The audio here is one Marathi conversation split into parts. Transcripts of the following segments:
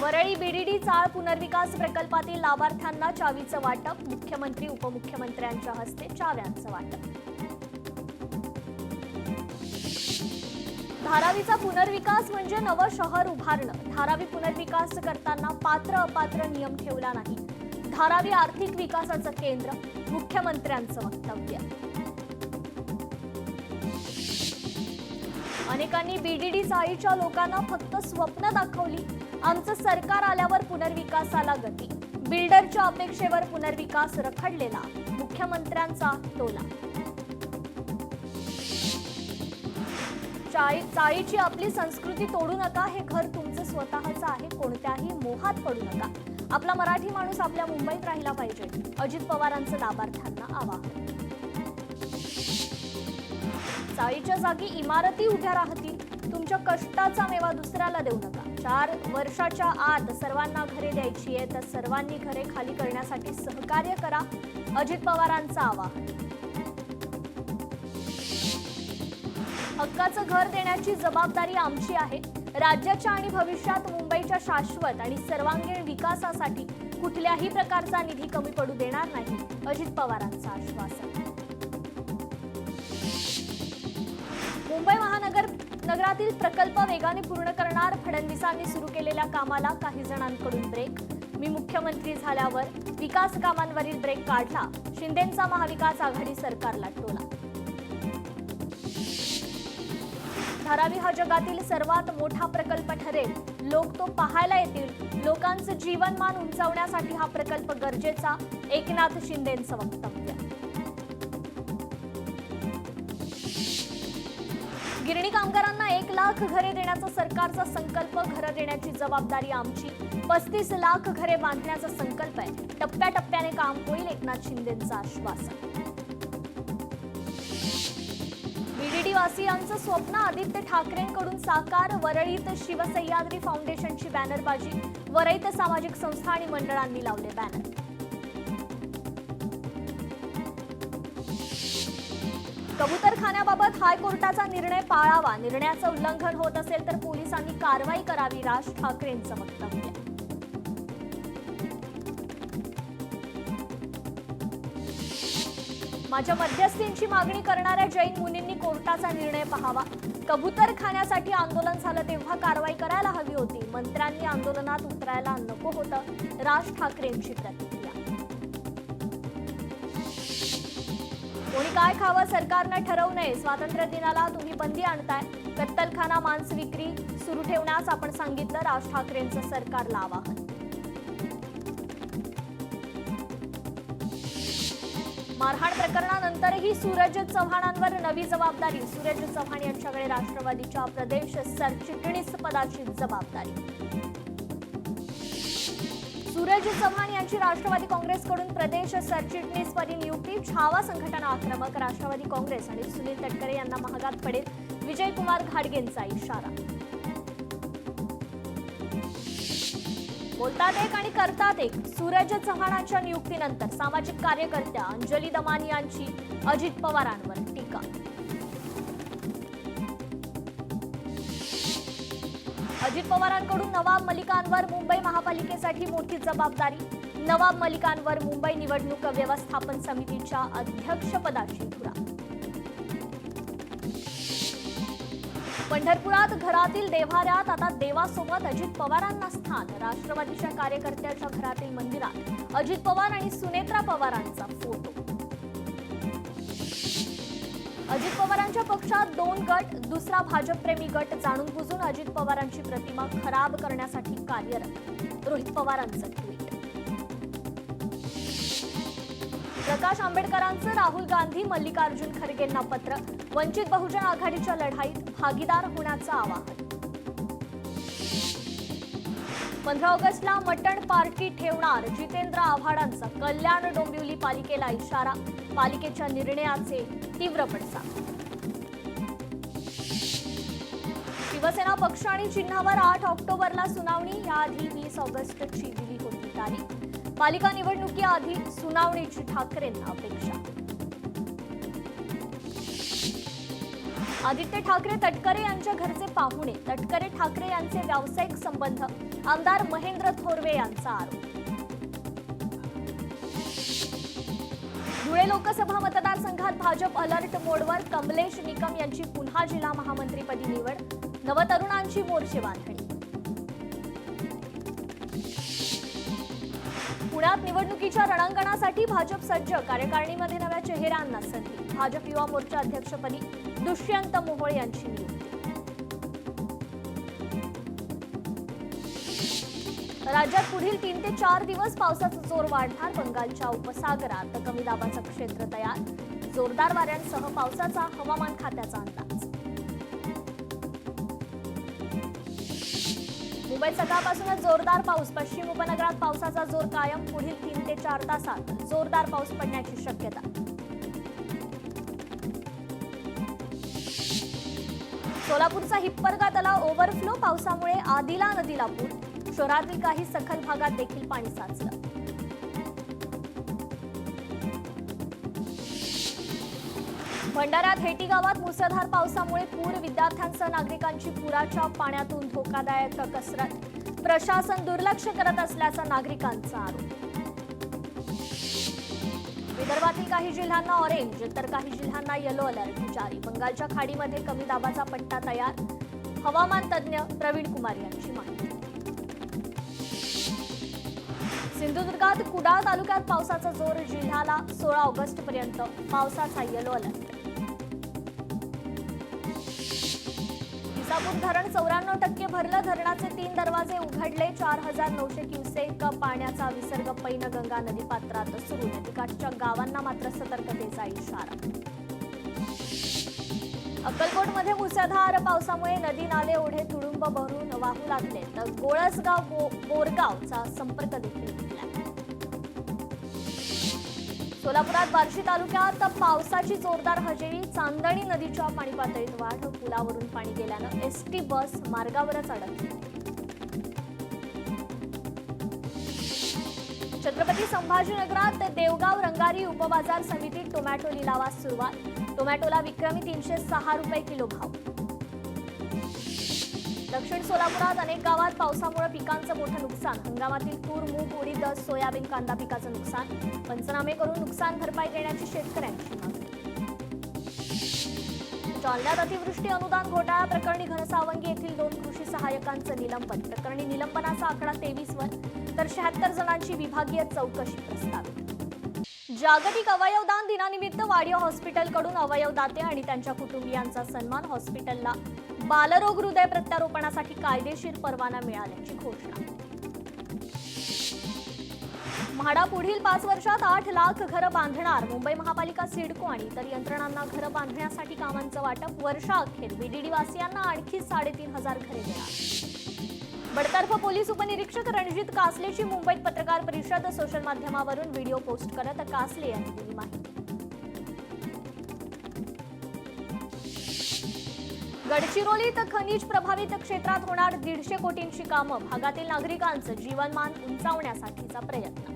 वरळी बीडीडी चाळ पुनर्विकास प्रकल्पातील लाभार्थ्यांना चावीचं वाटप, मुख्यमंत्री उपमुख्यमंत्र्यांच्या हस्ते चाव्यांचं वाटप। धारावीचा पुनर्विकास म्हणजे नवं शहर उभारणं। धारावी पुनर्विकास करताना पात्र अपात्र नियम ठेवला नाही। धारावी आर्थिक विकासाचं केंद्र, मुख्यमंत्र्यांचं वक्तव्य। अनेकांनी बीडीडी चाळीच्या लोकांना फक्त स्वप्न दाखवली। आमचं सरकार आल्यावर पुनर्विकासाला गती। बिल्डरच्या अपेक्षेवर पुनर्विकास रखडलेला, मुख्यमंत्र्यांचा टोला। चाळीची आपली संस्कृती तोडू नका। हे घर तुमचं स्वतःचं आहे। कोणत्याही मोहात पडू नका। आपला मराठी माणूस आपल्या मुंबईत राहिला पाहिजे, अजित पवारांचं लाभार्थ्यांना आवाहन। चाळीच्या जागी इमारती उभ्या राहतील। तुमच्या कष्टाचा मेवा दुसऱ्याला देऊ नका। 4 वर्षाच्या आत सर्वांना घरे द्यायची आहे, तर सर्वांनी घरे खाली करण्यासाठी सहकार्य करा, अजित पवारांचं आवाहन। हक्काचं घर देण्याची जबाबदारी आमची आहे। राज्याच्या आणि भविष्यात मुंबईच्या शाश्वत आणि सर्वांगीण विकासासाठी कुठल्याही प्रकारचा निधी कमी पडू देणार नाही, अजित पवारांचं आश्वासन। मुंबई महानगरातील प्रकल्प वेगाने पूर्ण करणार। फडणवीसांनी सुरू केलेल्या कामाला काही जणांकडून ब्रेक। मी मुख्यमंत्री झाल्यावर विकास कामांवरील ब्रेक काढला। शिंदेंचा महाविकास आघाडी सरकारला टोला। धारावी हा जगातील सर्वात मोठा प्रकल्प ठरेल। लोक तो पाहायला येतील। लोकांचं जीवनमान उंचावण्यासाठी हा प्रकल्प गरजेचा, एकनाथ शिंदेंचं वक्तव्य। गिरणी कामगारांना 1 लाख घरे देण्याचा सरकारचा संकल्प। घरं देण्याची जबाबदारी आमची। 35 लाख घरे बांधण्याचा संकल्प आहे। टप्प्याटप्प्याने काम होईल, एकनाथ शिंदेंचं आश्वासन। बीडीडी वासियांचं स्वप्न आदित्य ठाकरेंकडून साकार। वरळीत शिवसह्याद्री फाउंडेशनची बॅनरबाजी। वरळीत सामाजिक संस्था आणि मंडळांनी लावले बॅनर। कबूतरखान्याबाबत हायकोर्टाचा निर्णय पाळावा। निर्णयाचं उल्लंघन होत असेल तर पोलिसांनी कारवाई करावी, राज ठाकरेंचं वक्तव्य। माझ्या मध्यस्थींची मागणी करणाऱ्या जैन मुनींनी कोर्टाचा निर्णय पाहावा। कबूतरखान्यासाठी आंदोलन झालं तेव्हा कारवाई करायला हवी होती। मंत्र्यांनी आंदोलनात उतरायला नको होतं, राज ठाकरेंची प्रतिक्रिया। कोणी काय खावं सरकारनं ठरवू नये। स्वातंत्र्य दिनाला तुम्ही बंदी आणताय। कत्तलखाना मांस विक्री सुरू ठेवण्यास आपण सांगितलं, राज ठाकरेंचं सरकारला आवाहन। मारहाण प्रकरणानंतरही सूरज चव्हाणांवर नवी जबाबदारी। सूरज चव्हाण यांच्याकडे राष्ट्रवादीच्या प्रदेश सरचिटणीस पदाची जबाबदारी। सूरज चव्हाण यांची राष्ट्रवादी काँग्रेसकडून प्रदेश सरचिटणीसपदी नियुक्ती। छावा संघटना आक्रमक। राष्ट्रवादी काँग्रेस आणि सुनील तटकरे यांना महागात पडेल, विजयकुमार घाडगेंचा इशारा। बोलतात एक आणि करतात एक। सूरज चव्हाणांच्या नियुक्तीनंतर सामाजिक कार्यकर्त्या अंजली दमानी यांची अजित पवारांवर टीका। अजित पवारांकडून नवाब मलिकांवर मुंबई महापालिकेसाठी मोठी जबाबदारी। नवाब मलिकांवर मुंबई निवडणूक व्यवस्थापन समितीच्या अध्यक्षपदाची धुरा। पंढरपुरात घरातील देव्हाऱ्यात आता देवासोबत अजित पवारांना स्थान। राष्ट्रवादीच्या कार्यकर्त्याच्या घरातील मंदिरात अजित पवार आणि सुनेत्रा पवारांचा फोटो। अजित पवारांच्या पक्षात 2 गट। दुसरा भाजपप्रेमी गट जाणून बुजून अजित पवारांची प्रतिमा खराब करण्यासाठी कार्यरत, रोहित पवारांचं ट्विट। प्रकाश आंबेडकरांचं राहुल गांधी मल्लिकार्जुन खरगेंना पत्र। वंचित बहुजन आघाडीच्या लढाईत भागीदार होण्याचं आवाहन। 15 ऑगस्टला मटण पार्टी ठेवणार जितेंद्र आव्हाडांचा कल्याण डोंबिवली पालिकेला इशारा। पालिकेच्या निर्णयाचे तीव्र पडसाद। शिवसेना पक्ष आणि चिन्हावर 8 ऑक्टोबरला सुनावणी। याआधी 20 ऑगस्टची दिली होती तारीख। पालिका निवडणुकीआधी सुनावणीची ठाकरेंना अपेक्षा। आदित्य ठाकरे तटकरे यांच्या घरचे पाहुणे। तटकरे ठाकरे यांचे व्यावसायिक संबंध। आमदार महेंद्र थोरवे यांचा आरोप. धुळे लोकसभा मतदारसंघात भाजप अलर्ट मोडवर. कमलेश निकम यांची पुन्हा जिल्हा महामंत्रीपदी निवड. नवतरुणांची मोर्चे बांधणी. पुण्यात निवडणुकीच्या रणांगणासाठी भाजप सज्ज. कार्यकारिणीमध्ये नव्या चेहऱ्यांना संधी. भाजप युवा मोर्चा अध्यक्षपदी दुष्यंत मोहोळ यांची नियुक्ती. राज्यात पुढील 3 ते 4 दिवस पावसाचा जोर वाढणार. बंगालच्या उपसागरात कमी दाबाचं क्षेत्र तयार. जोरदार वाऱ्यांसह पावसाचा हवामान खात्याचा अंदाज. मुंबईत सकाळपासूनच जोरदार पाऊस. पश्चिम उपनगरात पावसाचा जोर कायम. पुढील 3 ते 4 तासात जोरदार पाऊस पडण्याची शक्यता. सोलापूरचा हिप्परगा तलाव ओव्हरफ्लो. पावसामुळे आदिला नदीला पूर. शहरातील काही सखल भागात देखील पाणी साचलं. भंडाऱ्यात हेटी गावात मुसळधार पावसामुळे पूर. विद्यार्थ्यांसह नागरिकांची पुराच्या पाण्यातून धोकादायक कसरत. प्रशासन दुर्लक्ष करत असल्याचा नागरिकांचा आरोप. विदर्भातील काही जिल्ह्यांना ऑरेंज तर काही जिल्ह्यांना येलो अलर्ट जारी. बंगालच्या खाडीमध्ये कमी दाबाचा पट्टा तयार. हवामान तज्ज्ञ प्रवीण कुमार यांची माहिती. सिंधुदुर्गात कुडाळ तालुक्यात पावसाचा जोर. जिल्ह्याला 16 ऑगस्ट पर्यंत पावसाचा येलो अलर्ट. इसापूर धरण 94% भरलं. धरणाचे 3 दरवाजे उघडले. 4900 क्युसेक पाण्याचा विसर्ग पैनगंगा नदीपात्रात सुरू. नदीकाठच्या गावांना मात्र सतर्कतेचा इशारा. अक्कलकोटमध्ये मुसळधार पावसामुळे नदी नाले ओढे तुडुंब भरून वाहू लागले. तर गोळसगाव बोरगावचा संपर्क देखील तुटला. सोलापुरात बार्शी तालुक्यात पावसाची जोरदार हजेरी. चांदणी नदीच्या पाणी पातळीत वाढ. पुलावरून पाणी गेल्यानं एसटी बस मार्गावरच अडकली. छत्रपती संभाजीनगरात देवगाव रंगारी उपबाजार समितीत टोमॅटो लिलावास सुरुवात. टोमॅटोला विक्रमी 306 रुपये किलो भाव. दक्षिण सोलापुरात अनेक गावात पावसामुळे पिकांचं मोठं नुकसान. हंगामातील तूर, मूग, उडीद, सोयाबीन, कांदा पिकाचं नुकसान. पंचनामे करून नुकसान भरपाई देण्याची शेतकऱ्यांची मागणी. जालन्यात अतिवृष्टी अनुदान घोटाळा प्रकरणी घनसावंगी येथील 2 कृषी सहाय्यकांचं निलंबन. प्रकरणी निलंबनाचा आकडा 23 वर तर 76 जणांची विभागीय चौकशी प्रस्तावित. जागतिक अवयवदान दिनानिमित्त वाडिया हॉस्पिटलकडून अवयवदाते आणि त्यांच्या कुटुंबियांचा सन्मान. हॉस्पिटलला बालरोग हृदय प्रत्यारोपणासाठी कायदेशीर परवाना मिळाल्याची घोषणा. म्हाडा पुढील 5 वर्षात 8 लाख घरं बांधणार. मुंबई महापालिका, सिडको आणि इतर यंत्रणांना घरं बांधण्यासाठी कामांचं वाटप. वर्षाअखेर बीडीडी वासियांना आणखी 3500 घरे देणार. बडतर्फ पोलीस उपनिरीक्षक रणजित कासलेची मुंबईत पत्रकार परिषद. सोशल माध्यमावरून व्हिडिओ पोस्ट करत कासले यांनी दिली माहिती. गडचिरोलीत खनिज प्रभावित क्षेत्रात होणार 150 कोटींची कामं. भागातील नागरिकांचं जीवनमान उंचावण्यासाठीचा प्रयत्न.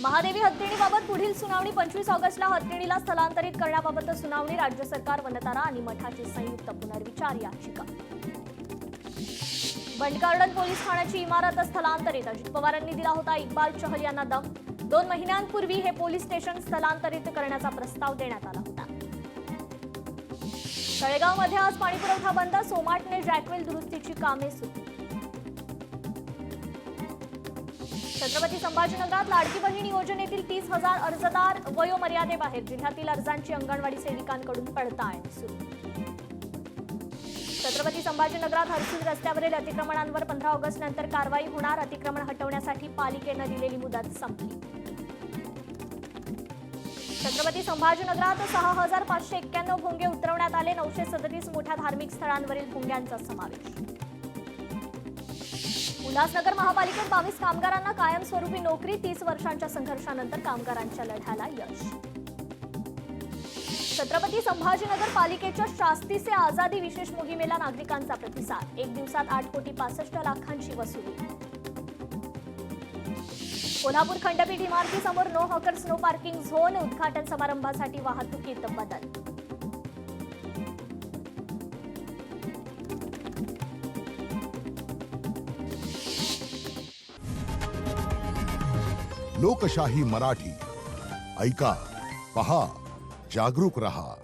महादेवी हत्तीणीबाबत पुढील सुनावणी. 25 ऑगस्टला हत्तीणीला स्थलांतरित करण्याबाबत सुनावणी. राज्य सरकार, वनतारा आणि मठाची संयुक्त पुनर्विचार याचिका. बंडगार्डन पोलीस ठाण्याची इमारत स्थलांतरित. अजित पवारांनी दिला होता इक्बाल चहल यांना दम. 2 महिन्यांपूर्वी हे पोलीस स्टेशन स्थलांतरित करण्याचा प्रस्ताव देण्यात आला होता. तळेगावमध्ये आज पाणीपुरवठा बंद. सोमाटणे जॅकवेल दुरुस्तीची कामे सुरू. छत्रपती संभाजीनगरात लाडकी बहीण योजनेतील 30,000 अर्जदार वयोमर्यादेबाहेर. जिल्ह्यातील अर्जांची अंगणवाडी सेविकांकडून पडताळणी सुरू. छत्रपती संभाजीनगरात हर्सुल रस्त्यावरील अतिक्रमणांवर 15 ऑगस्ट नंतर कारवाई होणार. अतिक्रमण हटवण्यासाठी पालिकेनं दिलेली मुदत संपली. छत्रपती संभाजीनगरात 6,591 भोंगे उतरवण्यात आले. 937 मोठ्या धार्मिक स्थळांवरील भोंग्यांचा समावेश. उल्हासनगर महापालिकेत 22 कामगारांना कायमस्वरूपी नोकरी. 30 वर्षांच्या संघर्षानंतर कामगारांच्या लढ्याला यश. छत्रपती संभाजीनगर पालिकेच्या शास्ती से आझादी विशेष मोहिमेला नागरिकांचा प्रतिसाद. 1 दिवसात 8,65 लाखांची वसुली. कोल्हापूर खंडपीठ इमारतीसमोर no hawkers no parking zone. उद्घाटन समारंभासाठी वाहतुकीत बदल. लोकशाही मराठी ऐका, पहा, जागरूक रहा.